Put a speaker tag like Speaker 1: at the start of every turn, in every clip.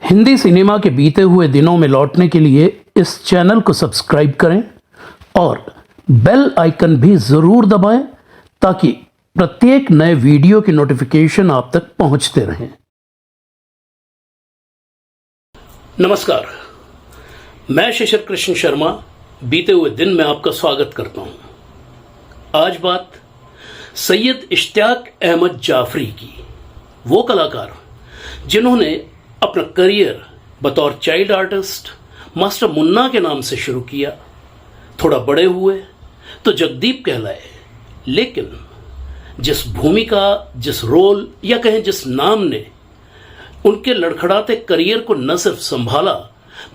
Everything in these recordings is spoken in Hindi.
Speaker 1: हिंदी सिनेमा के बीते हुए दिनों में लौटने के लिए इस चैनल को सब्सक्राइब करें और बेल आइकन भी ज़रूर दबाएं ताकि प्रत्येक नए वीडियो की नोटिफिकेशन आप तक पहुंचते रहें। नमस्कार, मैं शिशिर कृष्ण शर्मा बीते हुए दिन में आपका स्वागत करता हूं। आज बात सैयद इश्तियाक अहमद जाफरी की, वो कलाकार जिन्होंने अपना करियर बतौर चाइल्ड आर्टिस्ट मास्टर मुन्ना के नाम से शुरू किया। थोड़ा बड़े हुए तो जगदीप कहलाए, लेकिन जिस भूमिका, जिस रोल या कहें जिस नाम ने उनके लड़खड़ाते करियर को न सिर्फ संभाला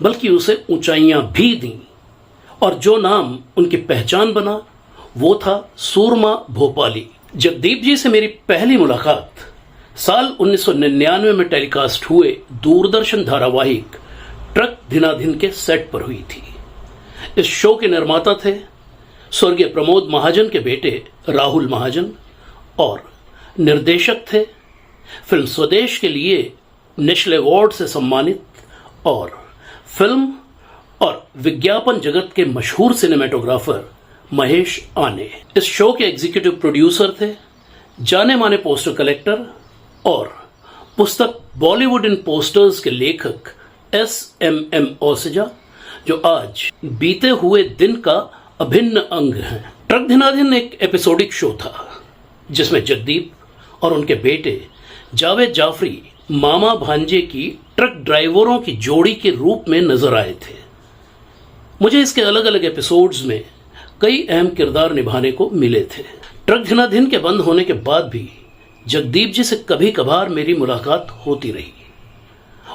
Speaker 1: बल्कि उसे ऊंचाइयां भी दी, और जो नाम उनकी पहचान बना वो था सूरमा भोपाली। जगदीप जी से मेरी पहली मुलाकात साल 1999 में टेलीकास्ट हुए दूरदर्शन धारावाहिक ट्रक धीनाधीन के सेट पर हुई थी। इस शो के निर्माता थे स्वर्गीय प्रमोद महाजन के बेटे राहुल महाजन और निर्देशक थे फिल्म स्वदेश के लिए नेशनल अवार्ड से सम्मानित और फिल्म और विज्ञापन जगत के मशहूर सिनेमेटोग्राफर महेश आने। इस शो के एग्जीक्यूटिव प्रोड्यूसर थे जाने माने पोस्टर कलेक्टर और पुस्तक बॉलीवुड इन पोस्टर्स के लेखक SMM ओसजा, जो आज बीते हुए दिन का अभिन्न अंग है। ट्रक धीनाधीन एक एपिसोडिक शो था जिसमें जगदीप और उनके बेटे जावेद जाफरी मामा भांजे की ट्रक ड्राइवरों की जोड़ी के रूप में नजर आए थे। मुझे इसके अलग अलग एपिसोड्स में कई अहम किरदार निभाने को मिले थे। ट्रक धीनाधीन के बंद होने के बाद भी जगदीप जी से कभी कभार मेरी मुलाकात होती रही,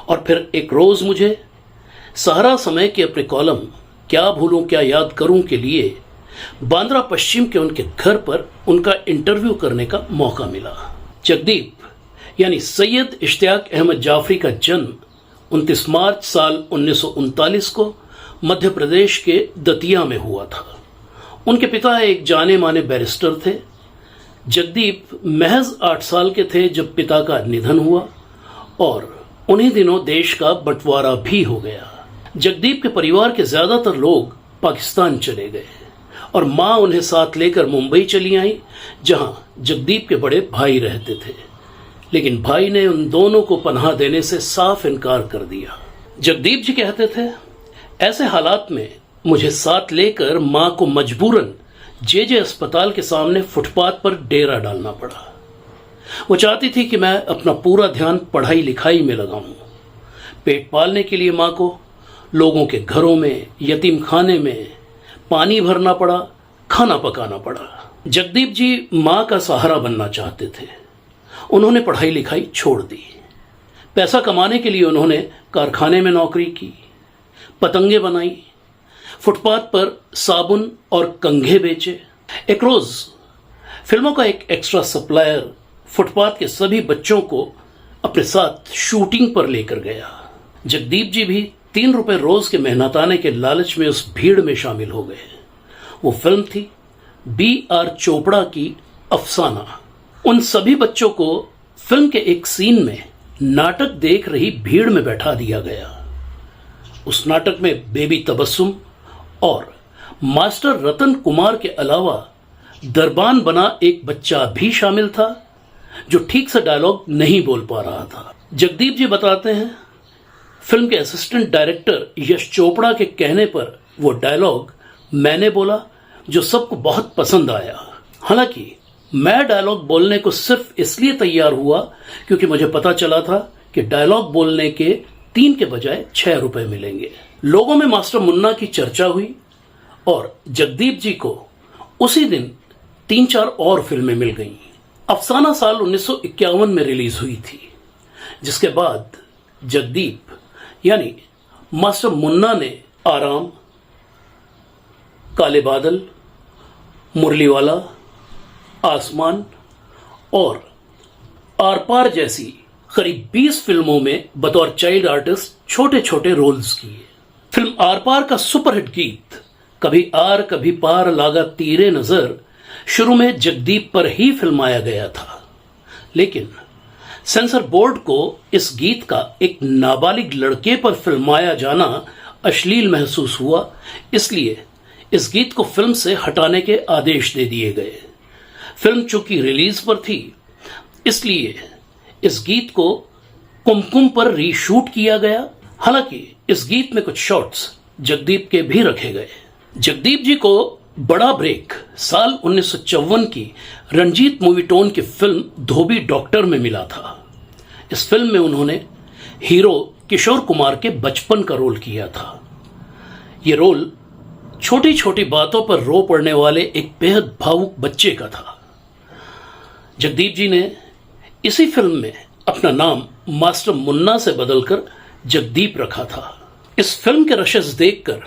Speaker 1: और फिर एक रोज मुझे सहारा समय के अपने कॉलम क्या भूलूं क्या याद करूं के लिए बांद्रा पश्चिम के उनके घर पर उनका इंटरव्यू करने का मौका मिला। जगदीप यानी सैयद इश्तियाक अहमद जाफरी का जन्म 29 मार्च साल 1939 को मध्य प्रदेश के दतिया में हुआ था। उनके पिता एक जाने माने बैरिस्टर थे। जगदीप महज 8 साल के थे जब पिता का निधन हुआ और उन्हीं दिनों देश का बंटवारा भी हो गया। जगदीप के परिवार के ज्यादातर लोग पाकिस्तान चले गए और मां उन्हें साथ लेकर मुंबई चली आई, जहां जगदीप के बड़े भाई रहते थे, लेकिन भाई ने उन दोनों को पनाह देने से साफ इनकार कर दिया। जगदीप जी कहते थे, ऐसे हालात में मुझे साथ लेकर मां को मजबूरन जे अस्पताल के सामने फुटपाथ पर डेरा डालना पड़ा। वो चाहती थी कि मैं अपना पूरा ध्यान पढ़ाई लिखाई में लगाऊं। पेट पालने के लिए मां को लोगों के घरों में, यतीम खाने में पानी भरना पड़ा, खाना पकाना पड़ा। जगदीप जी मां का सहारा बनना चाहते थे। उन्होंने पढ़ाई लिखाई छोड़ दी। पैसा कमाने के लिए उन्होंने कारखाने में नौकरी की, पतंगे बनाई, फुटपाथ पर साबुन और कंघे बेचे। एक रोज फिल्मों का एक एक्स्ट्रा सप्लायर फुटपाथ के सभी बच्चों को अपने साथ शूटिंग पर लेकर गया। जगदीप जी भी 3 रुपए रोज के मेहनताने के लालच में उस भीड़ में शामिल हो गए। वो फिल्म थी BR चोपड़ा की अफसाना। उन सभी बच्चों को फिल्म के एक सीन में नाटक देख रही भीड़ में बैठा दिया गया। उस नाटक में बेबी तबस्सुम और मास्टर रतन कुमार के अलावा दरबान बना एक बच्चा भी शामिल था जो ठीक से डायलॉग नहीं बोल पा रहा था। जगदीप जी बताते हैं, फिल्म के असिस्टेंट डायरेक्टर यश चोपड़ा के कहने पर वो डायलॉग मैंने बोला जो सबको बहुत पसंद आया। हालांकि मैं डायलॉग बोलने को सिर्फ इसलिए तैयार हुआ क्योंकि मुझे पता चला था कि डायलॉग बोलने के 3 के बजाय 6 रुपए मिलेंगे। लोगों में मास्टर मुन्ना की चर्चा हुई और जगदीप जी को उसी दिन 3-4 और फिल्में मिल गईं। अफसाना साल 1951 में रिलीज हुई थी, जिसके बाद जगदीप यानी मास्टर मुन्ना ने आराम, काले बादल, मुरलीवाला, आसमान और आर पार जैसी करीब 20 फिल्मों में बतौर चाइल्ड आर्टिस्ट छोटे छोटे रोल्स किए। फिल्म आर पार का सुपरहिट गीत कभी आर कभी पार लागा तीरे नजर शुरू में जगदीप पर ही फिल्माया गया था, लेकिन सेंसर बोर्ड को इस गीत का एक नाबालिग लड़के पर फिल्माया जाना अश्लील महसूस हुआ, इसलिए इस गीत को फिल्म से हटाने के आदेश दे दिए गए। फिल्म चूंकि रिलीज पर थी, इसलिए इस गीत को कुमकुम पर रीशूट किया गया। हालांकि इस गीत में कुछ शॉट्स जगदीप के भी रखे गए। जगदीप जी को बड़ा ब्रेक साल 1954 की रंजीत मूवी टोन की फिल्म धोबी डॉक्टर में मिला था। इस फिल्म में उन्होंने हीरो किशोर कुमार के बचपन का रोल किया था। ये रोल छोटी छोटी बातों पर रो पड़ने वाले एक बेहद भावुक बच्चे का था। जगदीप जी ने इसी फिल्म में अपना नाम मास्टर मुन्ना से बदलकर जगदीप रखा था। इस फिल्म के रशस देखकर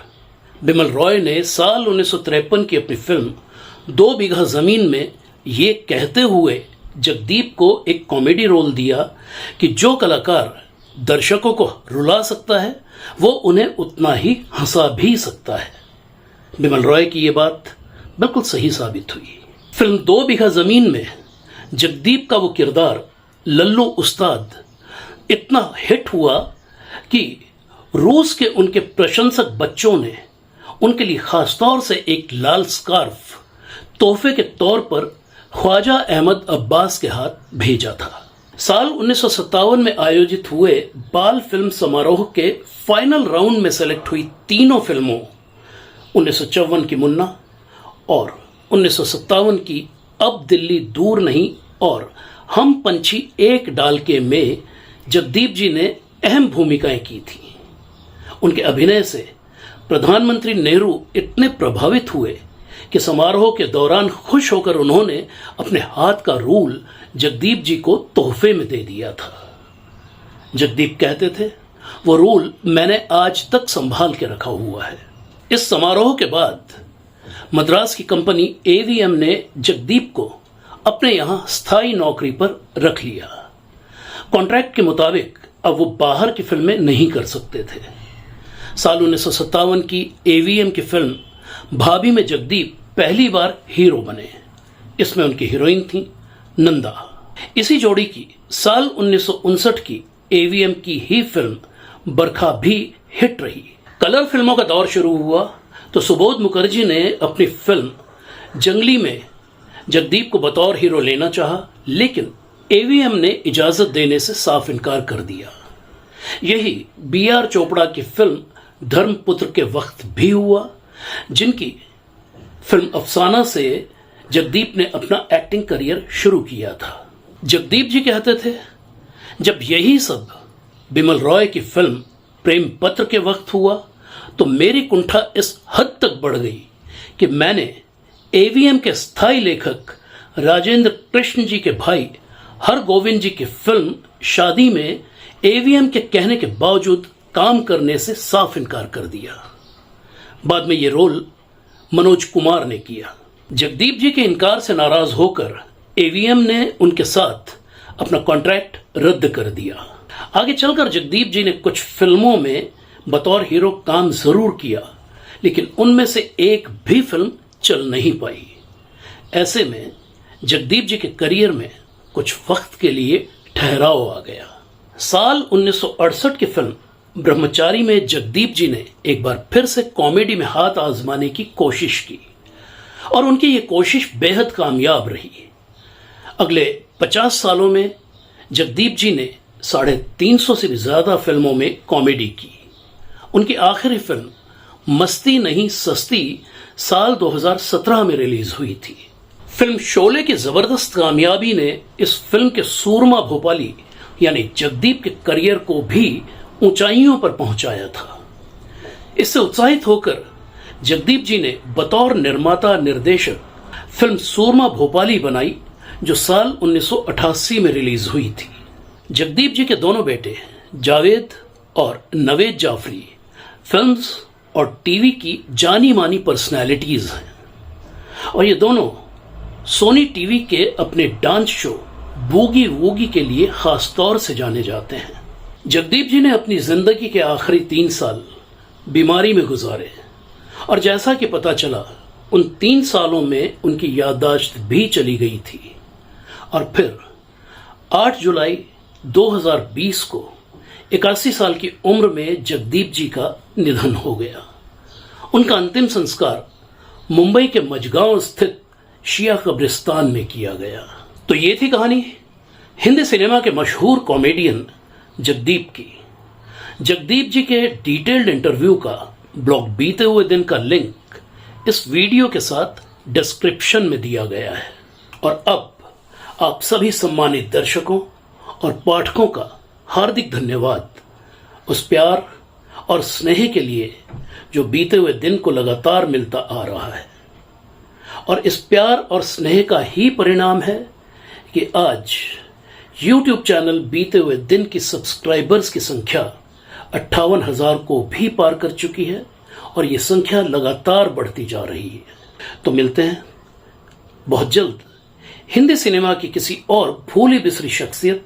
Speaker 1: बिमल रॉय ने साल 1953 की अपनी फिल्म 2 बीघा जमीन में ये कहते हुए जगदीप को एक कॉमेडी रोल दिया कि जो कलाकार दर्शकों को रुला सकता है वो उन्हें उतना ही हंसा भी सकता है। बिमल रॉय की ये बात बिल्कुल सही साबित हुई। फिल्म 2 बीघा जमीन में जगदीप का वो किरदार लल्लू उस्ताद इतना हिट हुआ कि रूस के उनके प्रशंसक बच्चों ने उनके लिए खासतौर से एक लाल स्कार्फ तोहफे के तौर पर ख्वाजा अहमद अब्बास के हाथ भेजा था। साल 1957 में आयोजित हुए बाल फिल्म समारोह के फाइनल राउंड में सेलेक्ट हुई तीनों फिल्मों 1954 की मुन्ना और 1957 की अब दिल्ली दूर नहीं और हम पंछी एक डाल के में जगदीप जी ने अहम भूमिकाएं की थी। उनके अभिनय से प्रधानमंत्री नेहरू इतने प्रभावित हुए कि समारोह के दौरान खुश होकर उन्होंने अपने हाथ का रूल जगदीप जी को तोहफे में दे दिया था। जगदीप कहते थे, वो रूल मैंने आज तक संभाल के रखा हुआ है। इस समारोह के बाद मद्रास की कंपनी एवीएम ने जगदीप को अपने यहां स्थायी नौकरी पर रख लिया। कॉन्ट्रैक्ट के मुताबिक अब वो बाहर की फिल्में नहीं कर सकते थे। साल 1957 की एवीएम की फिल्म भाभी में जगदीप पहली बार हीरो बने। इसमें उनकी हीरोइन थी नंदा। इसी जोड़ी की साल 1959 की एवीएम की ही फिल्म बरखा भी हिट रही। कलर फिल्मों का दौर शुरू हुआ तो सुबोध मुखर्जी ने अपनी फिल्म जंगली में जगदीप को बतौर हीरो लेना चाहा, लेकिन एवीएम ने इजाजत देने से साफ इनकार कर दिया। यही बीआर चोपड़ा की फिल्म धर्मपुत्र के वक्त भी हुआ, जिनकी फिल्म अफसाना से जगदीप ने अपना एक्टिंग करियर शुरू किया था। जगदीप जी कहते थे, जब यही सब बिमल रॉय की फिल्म प्रेम पत्र के वक्त हुआ तो मेरी कुंठा इस हद तक बढ़ गई कि मैंने एवीएम के स्थायी लेखक राजेंद्र कृष्ण जी के भाई हर गोविंद जी की फिल्म शादी में एवीएम के कहने के बावजूद काम करने से साफ इनकार कर दिया। बाद में ये रोल मनोज कुमार ने किया। जगदीप जी के इनकार से नाराज होकर एवीएम ने उनके साथ अपना कॉन्ट्रैक्ट रद्द कर दिया। आगे चलकर जगदीप जी ने कुछ फिल्मों में बतौर हीरो काम जरूर किया, लेकिन उनमें से एक भी फिल्म चल नहीं पाई। ऐसे में जगदीप जी के करियर में कुछ वक्त के लिए ठहराव आ गया। साल 1968 की फिल्म ब्रह्मचारी में जगदीप जी ने एक बार फिर से कॉमेडी में हाथ आजमाने की कोशिश की और उनकी ये कोशिश बेहद कामयाब रही। अगले 50 सालों में जगदीप जी ने 350 से भी ज्यादा फिल्मों में कॉमेडी की। उनकी आखिरी फिल्म मस्ती नहीं सस्ती साल 2017 में रिलीज हुई थी। फिल्म शोले की जबरदस्त कामयाबी ने इस फिल्म के सूरमा भोपाली यानी जगदीप के करियर को भी ऊंचाइयों पर पहुंचाया था। इससे उत्साहित होकर जगदीप जी ने बतौर निर्माता निर्देशक फिल्म सूरमा भोपाली बनाई, जो साल 1988 में रिलीज हुई थी। जगदीप जी के दोनों बेटे जावेद और नवेद जाफरी फिल्म्स और टीवी की जानी मानी पर्सनैलिटीज हैं और ये दोनों सोनी टीवी के अपने डांस शो बूगी वूगी के लिए खास तौर से जाने जाते हैं। जगदीप जी ने अपनी जिंदगी के आखिरी 3 साल बीमारी में गुजारे और जैसा कि पता चला उन 3 सालों में उनकी याददाश्त भी चली गई थी और फिर 8 जुलाई 2020 को 81 साल की उम्र में जगदीप जी का निधन हो गया। उनका अंतिम संस्कार मुंबई के मजगांव स्थित शिया कब्रिस्तान में किया गया। तो ये थी कहानी हिंदी सिनेमा के मशहूर कॉमेडियन जगदीप की। जगदीप जी के डिटेल्ड इंटरव्यू का ब्लॉग बीते हुए दिन का लिंक इस वीडियो के साथ डिस्क्रिप्शन में दिया गया है। और अब आप सभी सम्मानित दर्शकों और पाठकों का हार्दिक धन्यवाद उस प्यार और स्नेह के लिए जो बीते हुए दिन को लगातार मिलता आ रहा है। और इस प्यार और स्नेह का ही परिणाम है कि आज YouTube चैनल बीते हुए दिन की सब्सक्राइबर्स की संख्या 58,000 को भी पार कर चुकी है और ये संख्या लगातार बढ़ती जा रही है। तो मिलते हैं बहुत जल्द हिंदी सिनेमा की किसी और भूली बिसरी शख्सियत,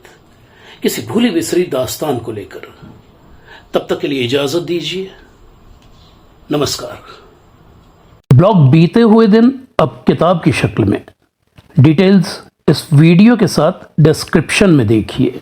Speaker 1: किसी भूली बिसरी दास्तान को लेकर। तब तक के लिए इजाजत दीजिए। नमस्कार। ब्लॉग बीते हुए दिन अब किताब की शक्ल में। डिटेल्स इस वीडियो के साथ डिस्क्रिप्शन में देखिए।